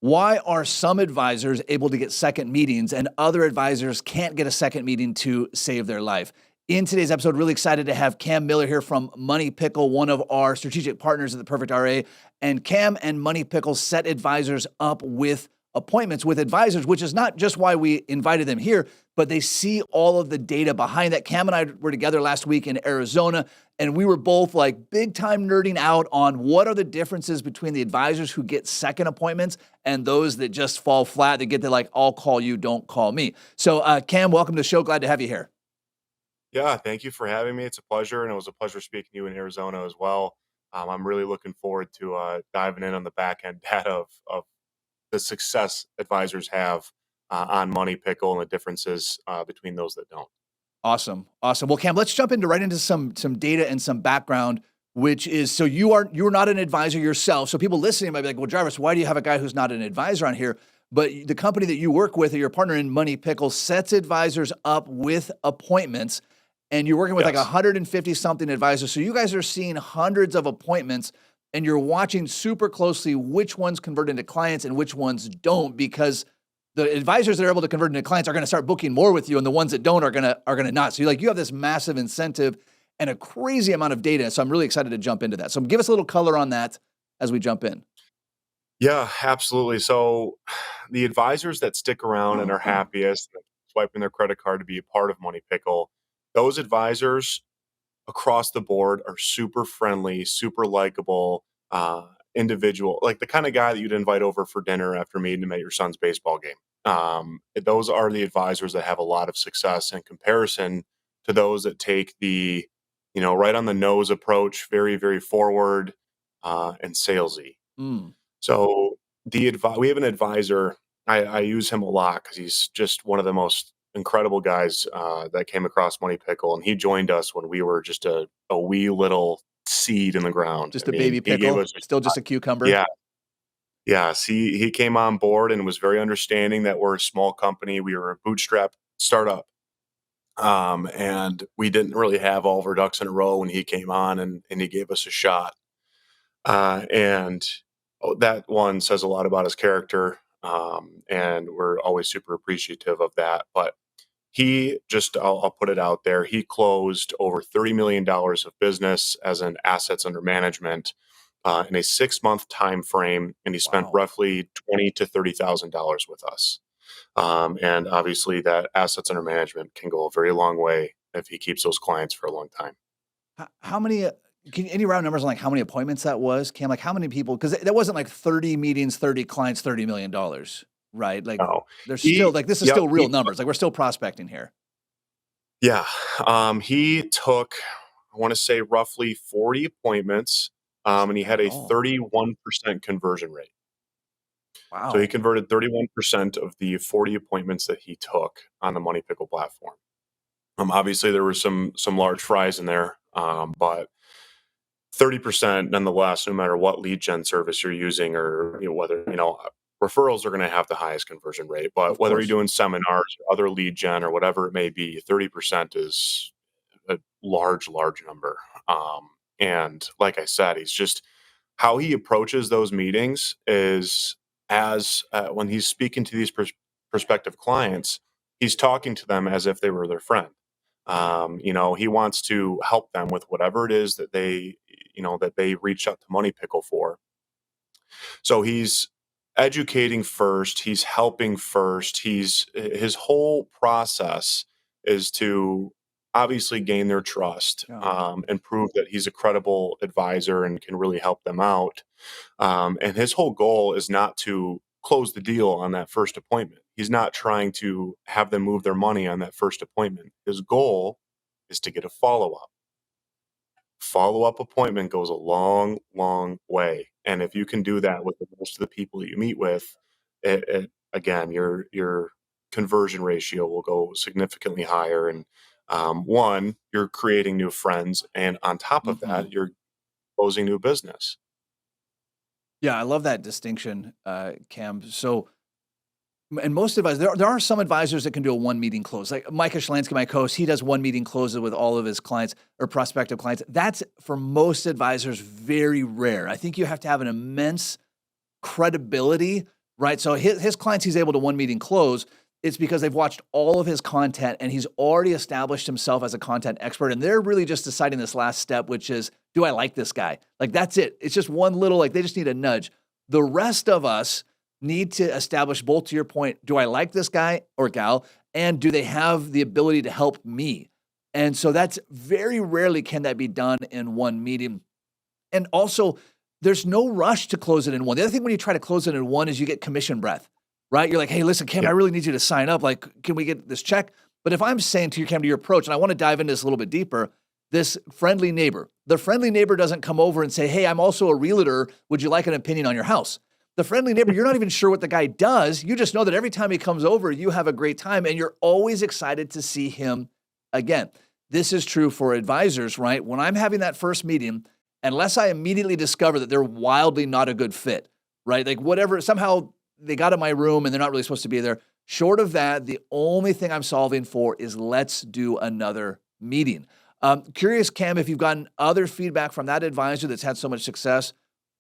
Why are some advisors able to get second meetings and other advisors can't get a second meeting to save their life? In today's episode, really excited to have Cam Miller here from Money Pickle, one of our strategic partners at the Perfect RA. And Cam and Money Pickle set advisors up with appointments with advisors, which is not just why we invited them here, but they see all of the data behind that. Cam and I were together last week in Arizona, and we were both like big time nerding out on what are the differences between the advisors who get second appointments and those that just fall flat. They get the like, I'll call you, don't call me. So Cam, welcome to the show. Glad to have you here. Yeah, thank you for having me. It's a pleasure, and it was a pleasure speaking to you in Arizona as well. I'm really looking forward to diving in on the back end data of the success advisors have on Money Pickle and the differences between those that don't. Awesome. Awesome. Well, Cam, let's jump into right into some data and some background, which is, so you're not an advisor yourself. So people listening might be like, well, Jarvis, why do you have a guy who's not an advisor on here? But the company that you work with or your partner in Money Pickle sets advisors up with appointments, and you're working with like Yes. 150 something advisors. So you guys are seeing hundreds of appointments and you're watching super closely which ones convert into clients and which ones don't, because the advisors that are able to convert into clients are going to start booking more with you, and the ones that don't are going to not. So you have this massive incentive and a crazy amount of data. So I'm really excited to jump into that. So give us a little color on that as we jump in. Yeah, absolutely. So the advisors that stick around and are happiest, swiping their credit card to be a part of Money Pickle, those advisors across the board are super friendly, super likable, individual, like the kind of guy that you'd invite over for dinner after meeting him at your son's baseball game. Those are the advisors that have a lot of success in comparison to those that take the, right on the nose approach, very, very forward and salesy. Mm. So we have an advisor. I use him a lot because he's just one of the most incredible guys that came across Money Pickle, and he joined us when we were just a wee little seed in the ground. Just I a baby mean, he gave pickle, us still just a cucumber. yeah, yes. He came on board and was very understanding that we're a small company. We were a bootstrap startup, and we didn't really have all of our ducks in a row when he came on, and he gave us a shot. And that one says a lot about his character, and we're always super appreciative of that. But he just, I'll put it out there, he closed over $30 million of business as an assets under management in a 6 month time frame, and he spent Wow. roughly $20 to $30,000 with us. And obviously, that assets under management can go a very long way if he keeps those clients for a long time. How many, any round numbers on like how many appointments that was, Cam? Like how many people, because that wasn't like 30 meetings, 30 clients, $30 million, right? Like No, there's still he, like, this is yep, still real numbers. Like we're still prospecting here. yeah. He took, I want to say, roughly 40 appointments, and he Not had at a all. 31% conversion rate. So he Wow. converted 31% of the 40 appointments that he took on the Money Pickle platform. Obviously, there were some large fries in there, but 30% nonetheless, no matter what lead gen service you're using, or whether referrals are going to have the highest conversion rate. But Of whether you're course. doing seminars or other lead gen or whatever it may be, 30% is a large number. And like I said, he's just, how he approaches those meetings is, as when he's speaking to these prospective clients, he's talking to them as if they were their friend. He wants to help them with whatever it is that they reached out to Money Pickle for. So he's educating first, he's helping first, his whole process is to obviously gain their trust, Yeah. and prove that he's a credible advisor and can really help them out. And his whole goal is not to close the deal on that first appointment. He's not trying to have them move their money on that first appointment. His goal is to get a follow-up appointment goes a long way. And if you can do that with the most of the people that you meet with, again, your conversion ratio will go significantly higher. And one, you're creating new friends, and on top of Hmm. that, you're closing new business. Yeah, I love that distinction, Cam. So, and most advisors, there are some advisors that can do a one meeting close. Like Micah Schlansky, my co-host, he does one meeting closes with all of his clients or prospective clients. That's for most advisors very rare. I think you have to have an immense credibility, right? So his clients he's able to one meeting close. It's because they've watched all of his content and he's already established himself as a content expert. And they're really just deciding this last step, which is, do I like this guy? Like, that's it. It's just one little, like, they just need a nudge. The rest of us need to establish, both to your point, do I like this guy or gal? And do they have the ability to help me? And so that's very rarely can that be done in one meeting. And also, there's no rush to close it in one. The other thing when you try to close it in one is you get commission breath, right? You're like, hey, listen, Cam, I really need you to sign up. Like, can we get this check? But if I'm saying to you, Cam, to your approach, and I want to dive into this a little bit deeper, this friendly neighbor, the friendly neighbor doesn't come over and say, hey, I'm also a realtor. Would you like an opinion on your house? The friendly neighbor, you're not even sure what the guy does. You just know that every time he comes over, you have a great time and you're always excited to see him again. This is true for advisors, right? When I'm having that first meeting, unless I immediately discover that they're wildly not a good fit, right? Like whatever, somehow they got in my room and they're not really supposed to be there. Short of that, the only thing I'm solving for is let's do another meeting. Curious, Cam, if you've gotten other feedback from that advisor that's had so much success,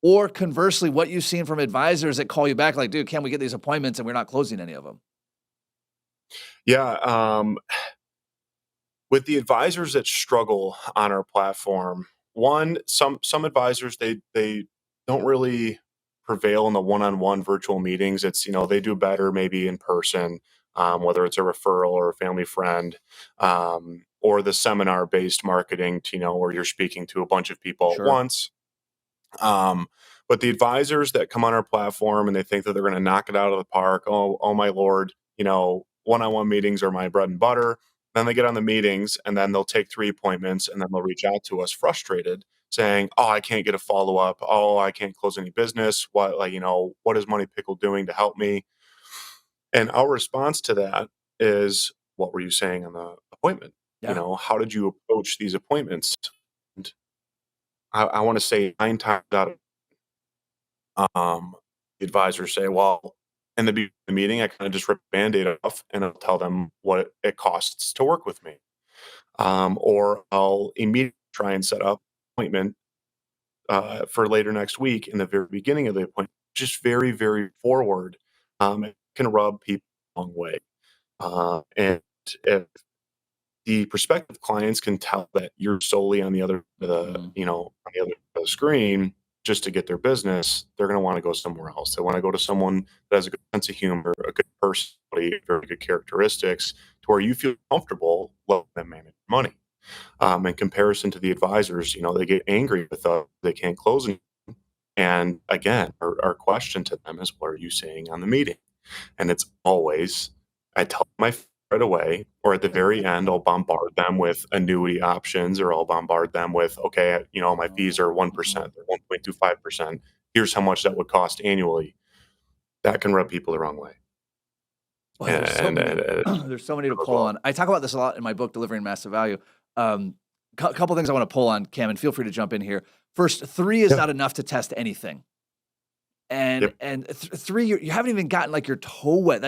or conversely, what you've seen from advisors that call you back like, dude, can we get these appointments and we're not closing any of them? Yeah. With the advisors that struggle on our platform, some advisors, they don't really prevail in the one-on-one virtual meetings. It's, they do better maybe in person, whether it's a referral or a family friend, or the seminar-based marketing, where you're speaking to a bunch of people at once. But the advisors that come on our platform and they think that they're going to knock it out of the park, oh my Lord, one-on-one meetings are my bread and butter. Then they get on the meetings and then they'll take 3 appointments and then they'll reach out to us frustrated saying, oh, I can't get a follow-up. Oh, I can't close any business. What is Money Pickle doing to help me? And our response to that is, what were you saying on the appointment? Yeah. How did you approach these appointments? And I want to say 9 times out of the advisors say, well, in the meeting, I kind of just rip the Band-Aid off and I'll tell them what it costs to work with me. Or I'll immediately try and set up an appointment for later next week in the very beginning of the appointment, just very, very forward. It can rub people the wrong way. And if the prospective clients can tell that you're solely on the other on the other side of the screen just to get their business, they're going to want to go somewhere else. They want to go to someone that has a good sense of humor, a good personality, very good characteristics, to where you feel comfortable letting them manage money. In comparison to the advisors, they get angry with us, they can't close anything. And again, our question to them is, what are you saying on the meeting? And it's always, I tell them right away, or at the very end, I'll bombard them with annuity options, or I'll bombard them with, okay, my fees are 1% or 1.25%. Here's how much that would cost annually. That can rub people the wrong way. Well, there's so many to pull on. I talk about this a lot in my book, Delivering Massive Value. Couple things I want to pull on, Cam, and feel free to jump in here. First, 3 is not enough to test anything. And 3, you haven't even gotten like your toe wet.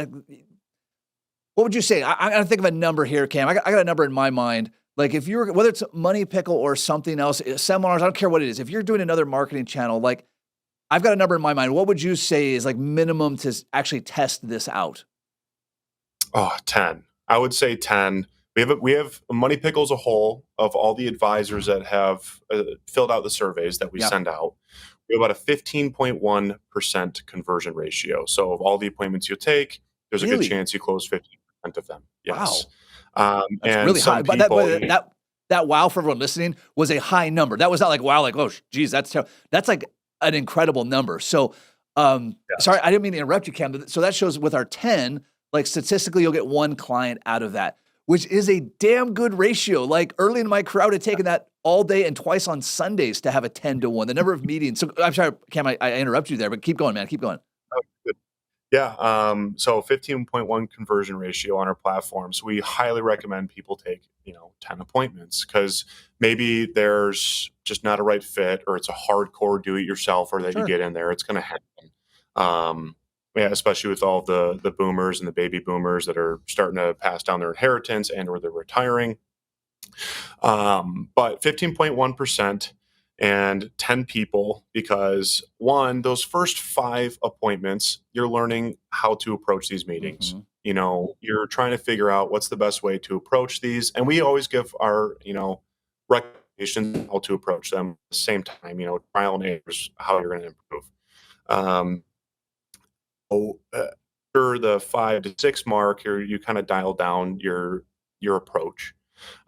What would you say? I got to think of a number here, Cam. I got a number in my mind. Like if you're, whether it's Money Pickle or something else, seminars, I don't care what it is. If you're doing another marketing channel, like I've got a number in my mind. What would you say is like minimum to actually test this out? Oh, 10. I would say 10. We have Money Pickle as a whole of all the advisors that have filled out the surveys that we send out. We have about a 15.1% conversion ratio. So of all the appointments you take, there's a good chance you close 15% of them. Yes. Wow. That's and really high. some people, But that wow for everyone listening was a high number. That was not like, wow, like, oh, geez, that's terrible. That's like an incredible number. So sorry, I didn't mean to interrupt you, Cam. So that shows with our 10, like statistically, you'll get 1 client out of that, which is a damn good ratio. Like early in my career, I would have taken that all day and twice on Sundays to have a 10-to-1, the number of meetings. So I'm sorry, Cam, I interrupt you there, but keep going, man. Keep going. Yeah. So 15.1 conversion ratio on our platforms. We highly recommend people take, 10 appointments, because maybe there's just not a right fit, or it's a hardcore do-it-yourselfer that you get in there. It's going to happen. Especially with all the boomers and the baby boomers that are starting to pass down their inheritance and or they're retiring. But 15.1%, and 10 people because one, those first 5 appointments, you're learning how to approach these meetings. Mm-hmm. You're trying to figure out what's the best way to approach these. And we always give our, recommendations how to approach them at the same time, trial and error is how you're going to improve. Um, After the 5 to 6 mark, you kind of dial down your approach.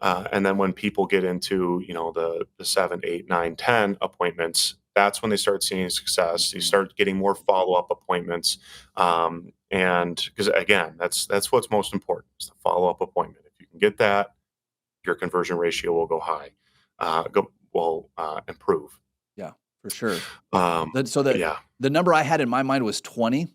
And then when people get into, the 7, 8, 9, 10 appointments, that's when they start seeing success. You Mm-hmm. start getting more follow-up appointments. And because again, that's what's most important is the follow-up appointment. If you can get that, your conversion ratio will go high, will improve. Yeah, for sure. So But yeah, the number I had in my mind was 20.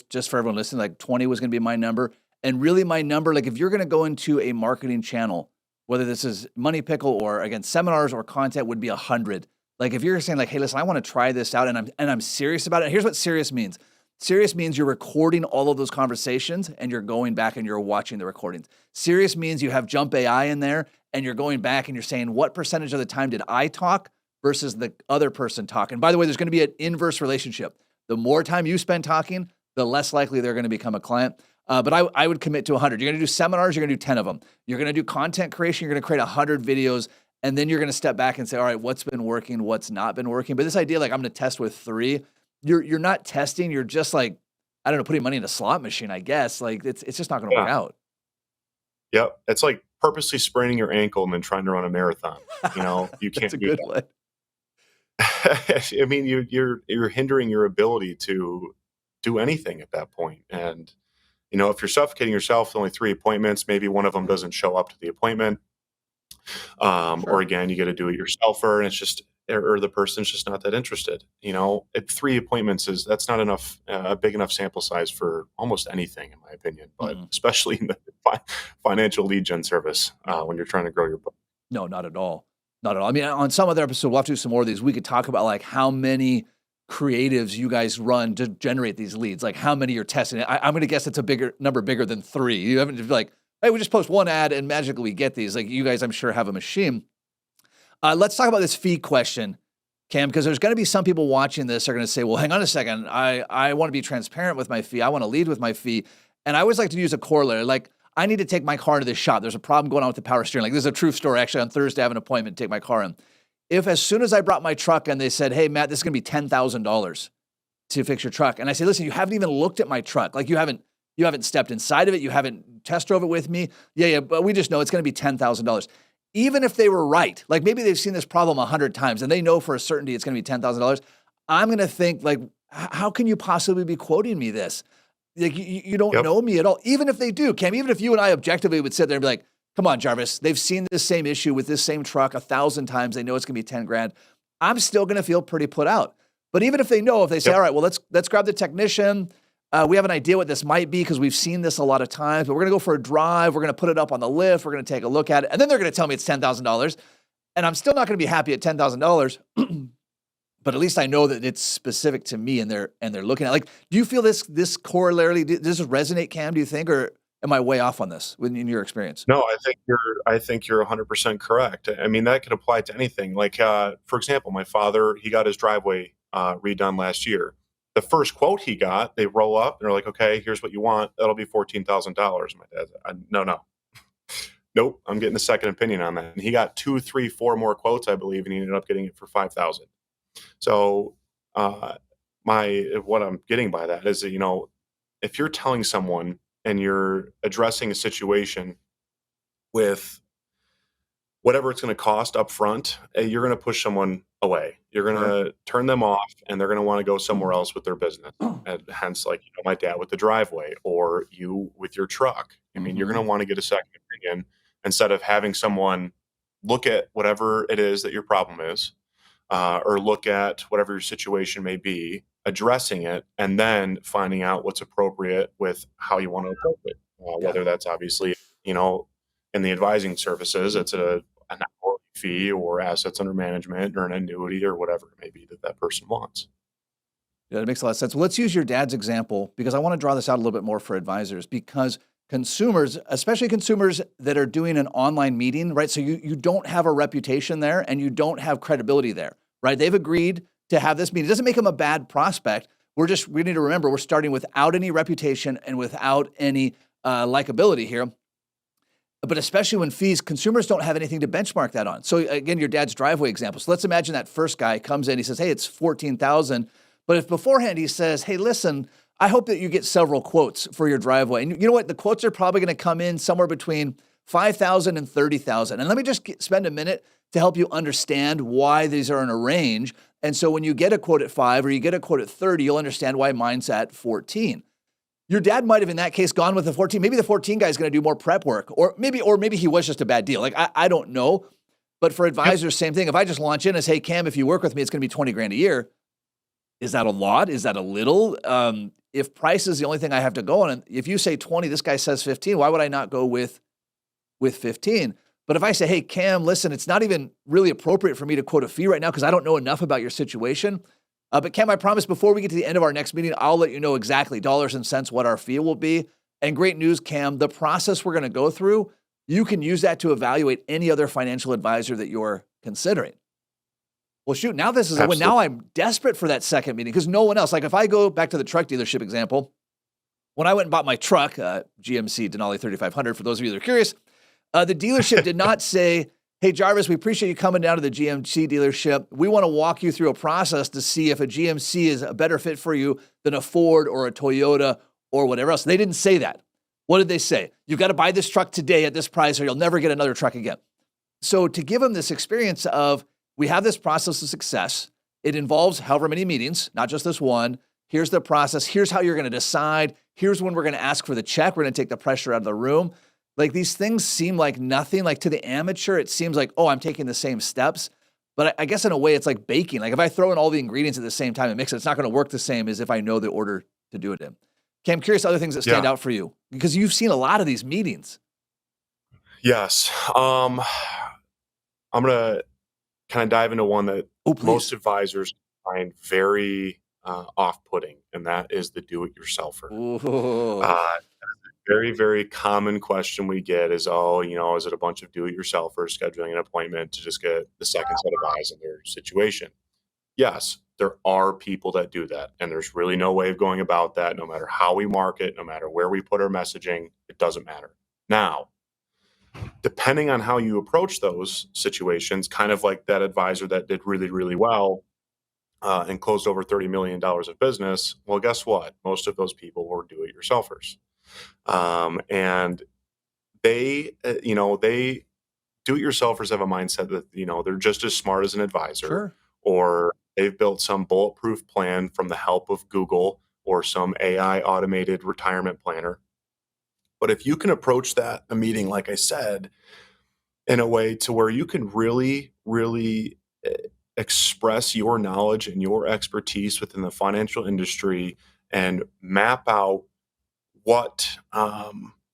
Just for everyone listening, like 20 was going to be my number. And really my number, like if you're going to go into a marketing channel, whether this is Money Pickle or again, seminars or content, would be 100. Like if you're saying like, hey, listen, I want to try this out and I'm serious about it. Here's what serious means. Serious means you're recording all of those conversations and you're going back and you're watching the recordings. Serious means you have Jump AI in there and you're going back and you're saying, what percentage of the time did I talk versus the other person talk? And by the way, there's going to be an inverse relationship. The more time you spend talking, the less likely they're going to become a client. But I would commit to 100. You're going to do seminars, you're going to do 10 of them. You're going to do content creation, you're going to create 100 videos, and then you're going to step back and say, all right, what's been working, what's not been working? But this idea, like I'm going to test with 3, you're not testing, you're just like, I don't know, putting money in a slot machine, I guess. Like it's just not going to work out. Yep. It's like purposely spraining your ankle and then trying to run a marathon. You can't That's a do good that. one. I mean, you're hindering your ability to do anything at that point. And if you're suffocating yourself with only 3 appointments, maybe one of them doesn't show up to the appointment, or Sure. again, you got to do it yourselfer, and it's just or the person's just not that interested. At 3 appointments that's not enough, a big enough sample size for almost anything, in my opinion. But Mm-mm. especially in the financial lead gen service, when you're trying to grow your book. No, not at all. Not at all. I mean, on some other episode, we'll have to do some more of these. We could talk about like how many creatives you guys run to generate these leads, like how many you're testing. I'm going to guess it's a bigger number, bigger than 3. You haven't just like, hey, we just post one ad and magically we get these. Like you guys, I'm sure have a machine. Let's talk about this fee question, Cam, because there's going to be some people watching this are going to say, well, hang on a second. I want to be transparent with my fee. I want to lead with my fee. And I always like to use a corollary. Like I need to take my car to the shop. There's a problem going on with the power steering. Like this is a true story. Actually, on Thursday, I have an appointment to take my car in. If as soon as I brought my truck and they said, hey, Matt, this is going to be $10,000 to fix your truck. And I say, listen, you haven't even looked at my truck. Like you haven't stepped inside of it. You haven't test drove it with me. Yeah, but we just know it's going to be $10,000. Even if they were right, like maybe they've seen this problem 100 times and they know for a certainty it's going to be $10,000. I'm going to think like, how can you possibly be quoting me this? Like you don't Yep. know me at all. Even if they do, Cam, even if you and I objectively would sit there and be like, come on, Jarvis, they've seen this same issue with this same truck 1,000 times. They know it's going to be 10 grand. I'm still going to feel pretty put out. But even if they know, if they say, Yep. all right, well, let's grab the technician. We have an idea what this might be because we've seen this a lot of times, but we're going to go for a drive. We're going to put it up on the lift. We're going to take a look at it. And then they're going to tell me it's $10,000. And I'm still not going to be happy at $10,000. But at least I know that it's specific to me and they're looking at like, do you feel this corollary, does this resonate, Cam, do you think, or am I way off on this in your experience? No, I think you're 100% correct. I mean, that could apply to anything. Like, for example, my father, he got his driveway redone last year. The first quote he got, they roll up, they're like, okay, here's what you want. That'll be $14,000. My dad said, no. Nope, I'm getting a second opinion on that. And he got 2, 3, 4 more quotes, I believe, and he ended up getting it for 5,000. So, what I'm getting by that is that, if you're telling someone and you're addressing a situation with whatever it's going to cost up front, you're going to push someone away. You're going to turn them off and they're going to want to go somewhere else with their business. And hence, like, my dad with the driveway or you with your truck. I mean, you're going to want to get a second opinion instead of having someone look at whatever it is that your problem is, or look at whatever your situation may be, addressing it, and then finding out what's appropriate with how you want to approach it. Whether that's obviously, in the advising services, it's an hourly fee or assets under management or an annuity or whatever it may be that person wants. Yeah, it makes a lot of sense. Well, let's use your dad's example because I want to draw this out a little bit more for advisors because consumers, especially consumers that are doing an online meeting, right? So you don't have a reputation there and you don't have credibility there, right? They've agreed to have this meeting. It doesn't make them a bad prospect. We need to remember we're starting without any reputation and without any likability here. But especially when consumers don't have anything to benchmark that on. So again, your dad's driveway example. So let's imagine that first guy comes in, he says, hey, it's 14,000. But if beforehand he says, hey, listen, I hope that you get several quotes for your driveway. And you know what? The quotes are probably going to come in somewhere between 5,000 and 30,000. And let me just spend a minute to help you understand why these are in a range. And so when you get a quote at 5 or you get a quote at 30, you'll understand why mine's at 14. Your dad might have, in that case, gone with the 14. Maybe the 14 guy is going to do more prep work, or maybe he was just a bad deal. Like, I don't know. But for advisors, same thing. If I just launch in as, hey, Cam, if you work with me, it's going to be 20 grand a year. Is that a lot? Is that a little? If price is the only thing I have to go on, and if you say 20, this guy says 15, why would I not go with 15? But if I say, hey, Cam, listen, it's not even really appropriate for me to quote a fee right now because I don't know enough about your situation. But Cam, I promise before we get to the end of our next meeting, I'll let you know exactly dollars and cents what our fee will be. And great news, Cam, the process we're going to go through, you can use that to evaluate any other financial advisor that you're considering. Well, shoot, now this is a win. Now I'm desperate for that second meeting because no one else, like if I go back to the truck dealership example, when I went and bought my truck, GMC Denali 3500, for those of you that are curious, the dealership did not say, hey, Jarvis, we appreciate you coming down to the GMC dealership. We want to walk you through a process to see if a GMC is a better fit for you than a Ford or a Toyota or whatever else. They didn't say that. What did they say? You've got to buy this truck today at this price or you'll never get another truck again. So to give them this experience of, we have this process of success. It involves however many meetings, not just this one. Here's the process. Here's how you're going to decide. Here's when we're going to ask for the check. We're going to take the pressure out of the room. Like these things seem like nothing. Like to the amateur, it seems like, oh, I'm taking the same steps. But I guess in a way, it's like baking. Like if I throw in all the ingredients at the same time and mix it, it's not going to work the same as if I know the order to do it in. Okay, I'm curious other things that stand out for you because you've seen a lot of these meetings. Yes. I'm going to kind of dive into one that most advisors find very off-putting, and that is the do-it-yourselfer. Very, very common question we get is, is it a bunch of do-it-yourselfers scheduling an appointment to just get the second set of eyes in their situation? Yes, there are people that do that, and there's really no way of going about that. No matter how we market, no matter where we put our messaging, it doesn't matter. Now, depending on how you approach those situations, kind of like that advisor that did really, really well and closed over $30 million of business, well, guess what? Most of those people were do-it-yourselfers. And they do-it-yourselfers have a mindset that, they're just as smart as an advisor, or they've built some bulletproof plan from the help of Google or some AI automated retirement planner. But if you can approach a meeting, like I said, in a way to where you can really, really express your knowledge and your expertise within the financial industry and map out what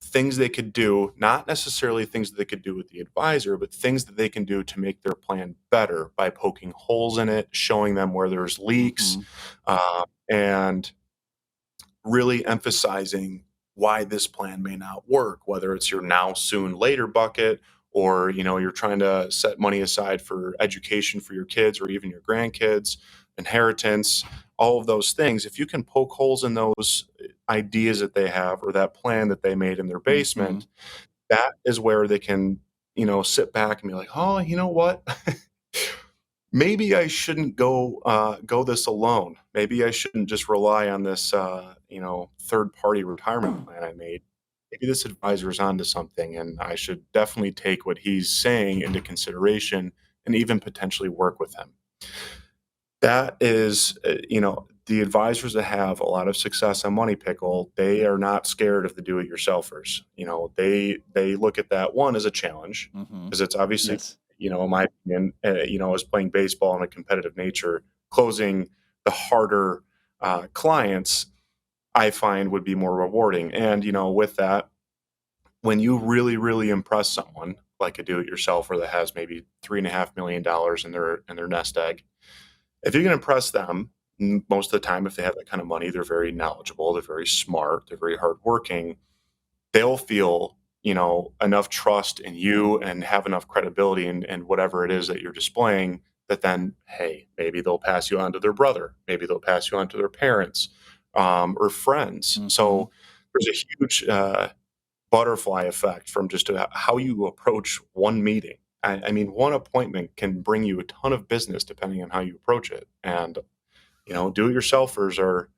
things they could do, not necessarily things that they could do with the advisor, but things that they can do to make their plan better by poking holes in it, showing them where there's leaks, and really emphasizing why this plan may not work, whether it's your now, soon, later bucket, or you're trying to set money aside for education for your kids or even your grandkids, inheritance, all of those things. If you can poke holes in those ideas that they have or that plan that they made in their basement, that is where they can, sit back and be like, oh, you know what? Maybe I shouldn't go this alone. Maybe I shouldn't just rely on this, third-party retirement plan I made. Maybe this advisor is onto something, and I should definitely take what he's saying into consideration and even potentially work with him. That is, the advisors that have a lot of success on Money Pickle, they are not scared of the do-it-yourselfers. They look at that one as a challenge because it's obviously, in my opinion, as playing baseball in a competitive nature, closing the harder clients, I find would be more rewarding. And, with that, when you really, really impress someone like a do-it-yourselfer that has maybe $3.5 million in their nest egg, if you can impress them, most of the time, if they have that kind of money, they're very knowledgeable, they're very smart, they're very hardworking. they'll feel, enough trust in you and have enough credibility and whatever it is that you're displaying, that then, hey, maybe they'll pass you on to their brother, maybe they'll pass you on to their parents, or friends. Hmm. So there's a huge butterfly effect from just how you approach one meeting. I mean, one appointment can bring you a ton of business depending on how you approach it. And do-it-yourselfers are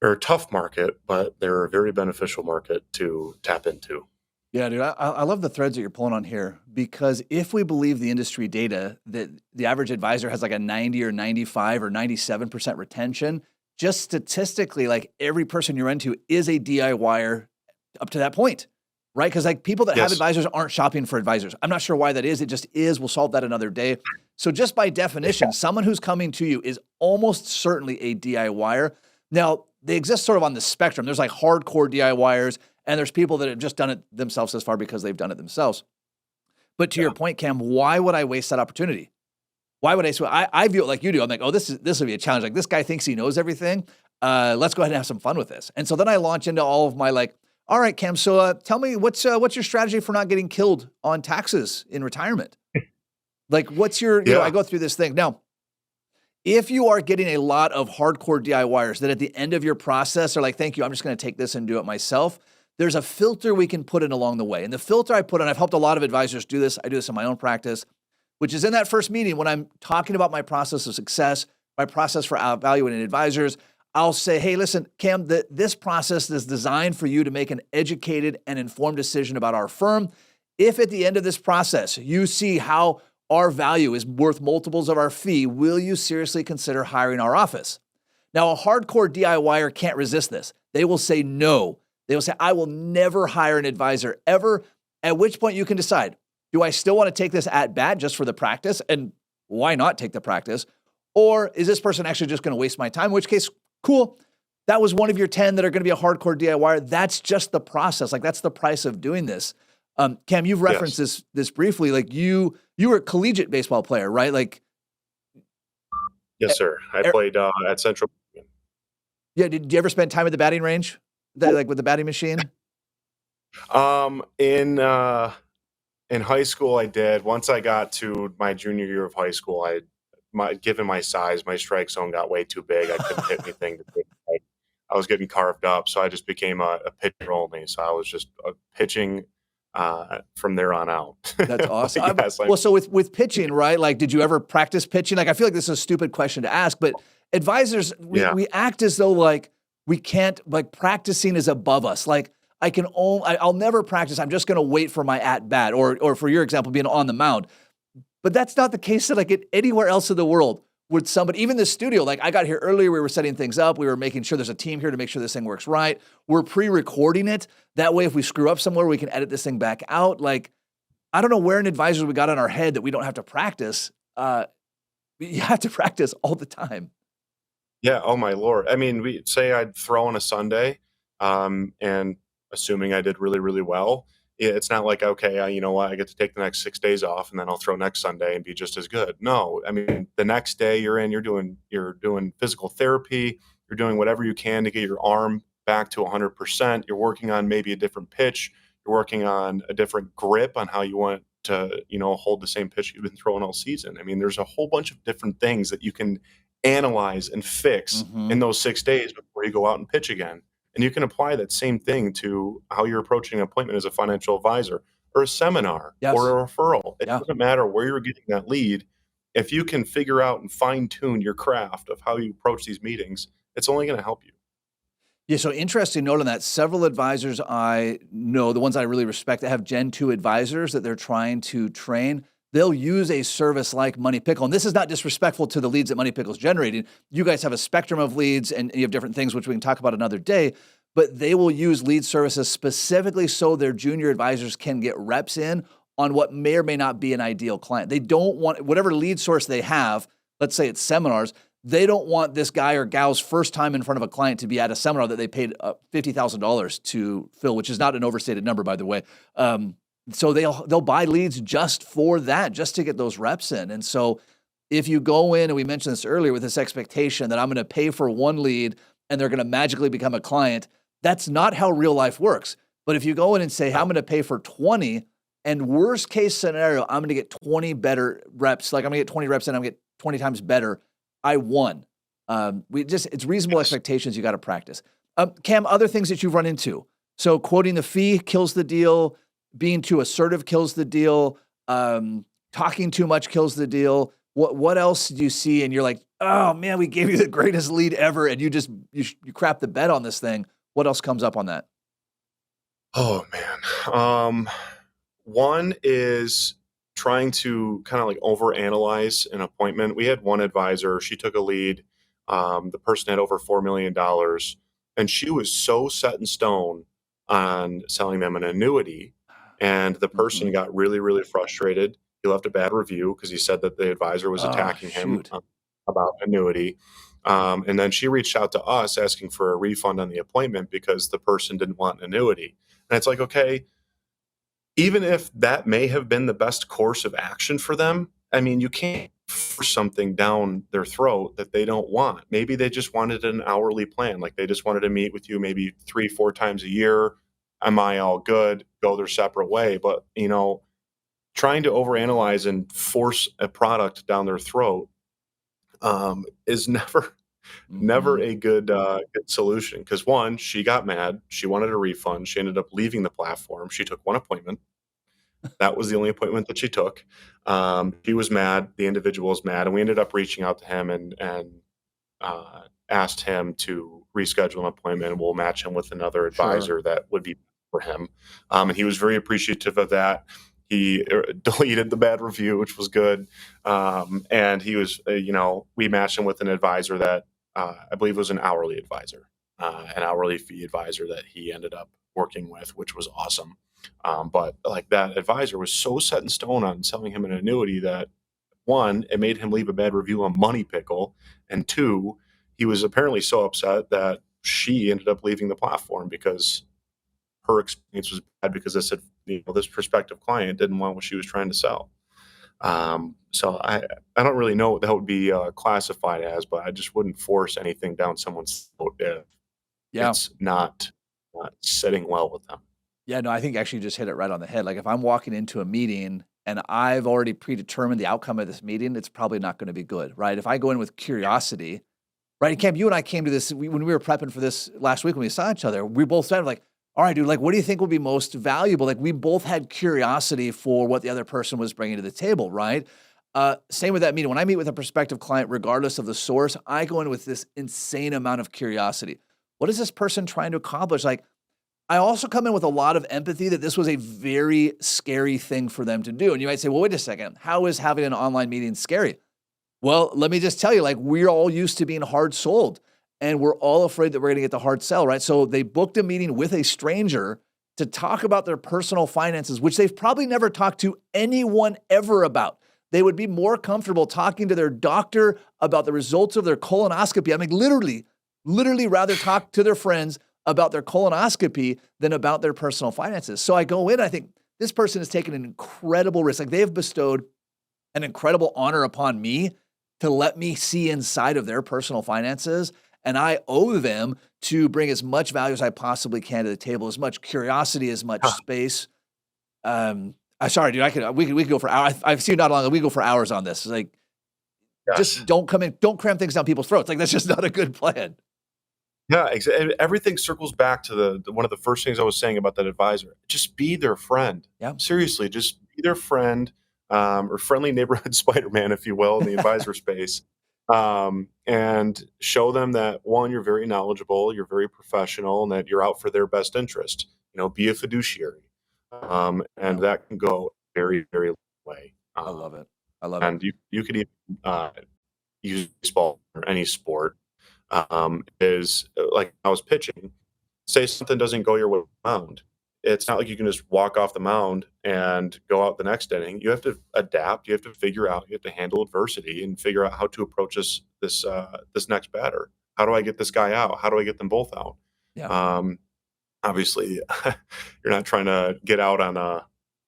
a tough market, but they're a very beneficial market to tap into. Yeah, dude, I love the threads that you're pulling on here because if we believe the industry data that the average advisor has like a 90 or 95 or 97% retention, just statistically, like every person you run into is a DIYer up to that point, right? Because like people that have Yes. advisors aren't shopping for advisors. I'm not sure why that is. It just is. We'll solve that another day. So just by definition, someone who's coming to you is almost certainly a DIYer. Now, they exist sort of on the spectrum. There's like hardcore DIYers, and there's people that have just done it themselves as far because they've done it themselves. But to your Yeah. point, Cam, why would I waste that opportunity? Why would I? So I view it like you do. I'm like, oh, this will be a challenge. Like this guy thinks he knows everything. Let's go ahead and have some fun with this. And so then I launch into all of my like, all right, Cam. So tell me what's your strategy for not getting killed on taxes in retirement? Like, what's your? I Yeah. go through this thing now. If you are getting a lot of hardcore DIYers that at the end of your process are like, thank you, I'm just going to take this and do it myself, there's a filter we can put in along the way. And the filter I put in, I've helped a lot of advisors do this. I do this in my own practice, which is in that first meeting when I'm talking about my process of success, my process for evaluating advisors. I'll say, hey, listen, Cam, this process is designed for you to make an educated and informed decision about our firm. If at the end of this process, you see how our value is worth multiples of our fee, will you seriously consider hiring our office? Now, a hardcore DIYer can't resist this. They will say no. They will say, I will never hire an advisor ever, at which point you can decide, do I still want to take this at bat just for the practice? And why not take the practice? Or is this person actually just going to waste my time? In which case, cool. That was one of your 10 that are going to be a hardcore DIYer. That's just the process. Like that's the price of doing this. Cam, you've referenced Yes. this briefly. Like you were a collegiate baseball player, right? Like, Yes, sir. I er, played at Central. yeah. Did you ever spend time at the batting range, like with the batting machine? In high school, I did. Once I got to my junior year of high school, given my size, my strike zone got way too big. I couldn't hit anything. I was getting carved up, so I just became a pitcher only. So I was just pitching from there on out. That's But awesome. yes, Well, so with pitching, right? Like, did you ever practice pitching? Like, I feel like this is a stupid question to ask, but advisors, yeah, we act as though like we can't, like practicing is above us. Like I'll never practice. I'm just going to wait for my at bat or for your example, being on the mound. But that's not the case that like anywhere else in the world would somebody, even the studio, like I got here earlier, we were setting things up. We were making sure there's a team here to make sure this thing works right. We're pre-recording it. That way, if we screw up somewhere, we can edit this thing back out. Like, I don't know where in advisors we got in our head that we don't have to practice. You have to practice all the time. yeah. Oh my lord! I mean, we say I'd throw on a Sunday, and assuming I did really, really well, it's not like okay, you know what, I get to take the next 6 days off, and then I'll throw next Sunday and be just as good. No, I mean, the next day you're doing physical therapy, you're doing whatever you can to get your arm back to 100%. You're working on maybe a different pitch. You're working on a different grip on how you want to, hold the same pitch you've been throwing all season. I mean, there's a whole bunch of different things that you can analyze and fix Mm-hmm. in those 6 days before you go out and pitch again. And you can apply that same thing to how you're approaching an appointment as a financial advisor or a seminar Yes. or a referral. It Yeah. doesn't matter where you're getting that lead. If you can figure out and fine tune your craft of how you approach these meetings, it's only going to help you. Yeah, so interesting note on that. Several advisors I know, the ones I really respect, that have Gen 2 advisors that they're trying to train, they'll use a service like Money Pickle. And this is not disrespectful to the leads that Money Pickle is generating. You guys have a spectrum of leads and you have different things, which we can talk about another day. But they will use lead services specifically so their junior advisors can get reps in on what may or may not be an ideal client. They don't want whatever lead source they have, let's say it's seminars, they don't want this guy or gal's first time in front of a client to be at a seminar that they paid $50,000 to fill, which is not an overstated number, by the way. So they'll buy leads just for that, just to get those reps in. And so if you go in, and we mentioned this earlier, with this expectation that I'm going to pay for one lead and they're going to magically become a client, that's not how real life works. But if you go in and say, hey, I'm No. going to pay for 20, and worst case scenario, I'm going to get 20 better reps. Like I'm going to get 20 reps and I'm going to get 20 times better. I won. It's reasonable Yes. expectations you got to practice. Cam, other things that you've run into. So quoting the fee kills the deal. Being too assertive kills the deal. Talking too much kills the deal. What else do you see? And you're like, oh man, we gave you the greatest lead ever, and you crap the bed on this thing. What else comes up on that? Oh man. One is trying to kind of like overanalyze an appointment. We had one advisor, she took a lead. The person had over $4 million, and she was so set in stone on selling them an annuity. And the person Mhm. got really, really frustrated. He left a bad review because he said that the advisor was Oh, attacking him shoot. about annuity. And then she reached out to us asking for a refund on the appointment because the person didn't want an annuity. And it's like, okay, even if that may have been the best course of action for them, I mean, you can't force something down their throat that they don't want. Maybe they just wanted an hourly plan. Like they just wanted to meet with you maybe 3, 4 times a year. Am I all good? Go their separate way. But, trying to overanalyze and force a product down their throat is never Mhm. a good solution. Because one, she got mad. She wanted a refund. She ended up leaving the platform. She took one appointment. That was the only appointment that she took. He was mad. The individual was mad, and we ended up reaching out to him and asked him to reschedule an appointment, and we'll match him with another Sure. advisor that would be for him. And he was very appreciative of that. He deleted the bad review, which was good. And he was, we matched him with an advisor that I believe was an hourly advisor, an hourly fee advisor that he ended up working with, which was awesome. But like that advisor was so set in stone on selling him an annuity that one, it made him leave a bad review on Money Pickle, and two, he was apparently so upset that she ended up leaving the platform because her experience was bad because this prospective client didn't want what she was trying to sell. So I don't really know what that would be classified as, but I just wouldn't force anything down someone's throat if Yeah. it's not sitting well with them. Yeah, no, I think actually you just hit it right on the head. Like if I'm walking into a meeting and I've already predetermined the outcome of this meeting, it's probably not going to be good, right? If I go in with curiosity, right? And Cam, you and I came to this when we were prepping for this last week when we saw each other. We both said like, "All right, dude, like, what do you think will be most valuable?" Like, we both had curiosity for what the other person was bringing to the table, right? Same with that meeting. When I meet with a prospective client, regardless of the source, I go in with this insane amount of curiosity. What is this person trying to accomplish? Like, I also come in with a lot of empathy that this was a very scary thing for them to do. And you might say, well, wait a second. How is having an online meeting scary? Well, let me just tell you, like, we're all used to being hard sold and we're all afraid that we're going to get the hard sell, right? So they booked a meeting with a stranger to talk about their personal finances, which they've probably never talked to anyone ever about. They would be more comfortable talking to their doctor about the results of their colonoscopy. I mean, literally rather talk to their friends about their colonoscopy than about their personal finances. So I go in, I think this person has taken an incredible risk. Like they have bestowed an incredible honor upon me to let me see inside of their personal finances. And I owe them to bring as much value as I possibly can to the table, as much curiosity, as much space. I'm sorry, dude. We could go for hours. I've seen not long. We go for hours on this. It's like, just Yes. don't come in, don't cram things down people's throats. Like that's just not a good plan. Yeah, everything circles back to the one of the first things I was saying about that advisor. Just be their friend. Yeah. Seriously, just be their friend, or friendly neighborhood Spider-Man, if you will, in the advisor space. And show them that one, you're very knowledgeable, you're very professional, and that you're out for their best interest. Be a fiduciary. And Yeah. that can go very, very long way. I love it. I love it. And you could even use baseball or any sport is like I was pitching. Say something doesn't go your way on the mound. It's not like you can just walk off the mound and go out the next inning. You have to adapt. You have to figure out. You have to handle adversity and figure out how to approach this next batter. How do I get this guy out? How do I get them both out? Yeah. Um, Obviously, you're not trying to get out on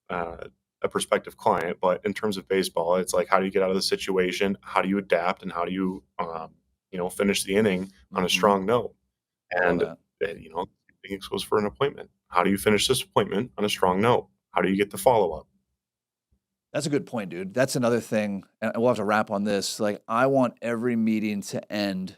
a prospective client, but in terms of baseball, it's like how do you get out of the situation? How do you adapt, and how do you finish the inning on a Mhm. strong note? I love And that. things goes for an appointment. how do you finish this appointment on a strong note? How do you get the follow-up? That's a good point, dude. That's another thing, and we'll have to wrap on this. Like, I want every meeting to end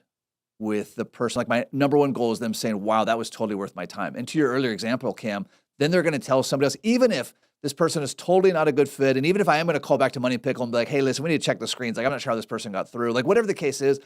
with the person. Like, my number one goal is them saying, "Wow, that was totally worth my time." And to your earlier example, Cam, then they're going to tell somebody else, even if this person is totally not a good fit, and even if I am going to call back to Money Pickle and be like, "Hey, listen, we need to check the screens. Like, I'm not sure how this person got through." Like, whatever the case is,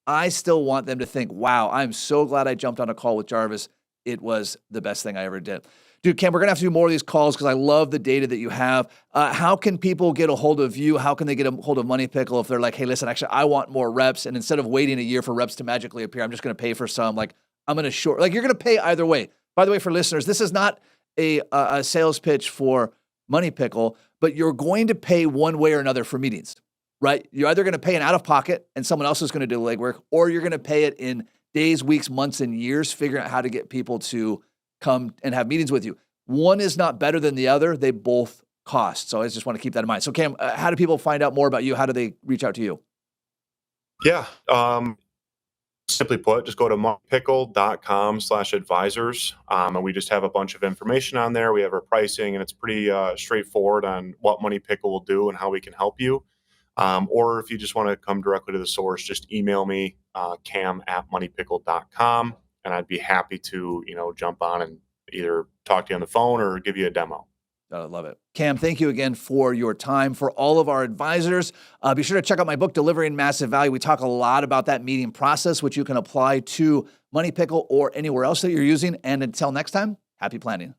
I still want them to think, "Wow, I'm so glad I jumped on a call with Jarvis. It was the best thing I ever did." Dude, Cam, we're going to have to do more of these calls because I love the data that you have. How can people get a hold of you? How can they get a hold of Money Pickle if they're like, "Hey, listen, actually, I want more reps. And instead of waiting a year for reps to magically appear, I'm just going to pay for some. Like, I'm going to short, like, you're going to pay either way." By the way, for listeners, this is not a sales pitch for Money Pickle, but you're going to pay one way or another for meetings, right? You're either going to pay an out of pocket and someone else is going to do the legwork, or you're going to pay it in days, weeks, months, and years, figuring out how to get people to come and have meetings with you. One is not better than the other. They both cost. So I just want to keep that in mind. So Cam, how do people find out more about you? How do they reach out to you? Yeah. Simply put, just go to moneypickle.com/advisors. And we just have a bunch of information on there. We have our pricing, and it's pretty straightforward on what Money Pickle will do and how we can help you. Or if you just want to come directly to the source, just email me, cam@moneypickle.com, and I'd be happy to, jump on and either talk to you on the phone or give you a demo. I love it. Cam, thank you again for your time. For all of our advisors, be sure to check out my book, Delivering Massive Value. We talk a lot about that meeting process, which you can apply to Money Pickle or anywhere else that you're using. And until next time, happy planning.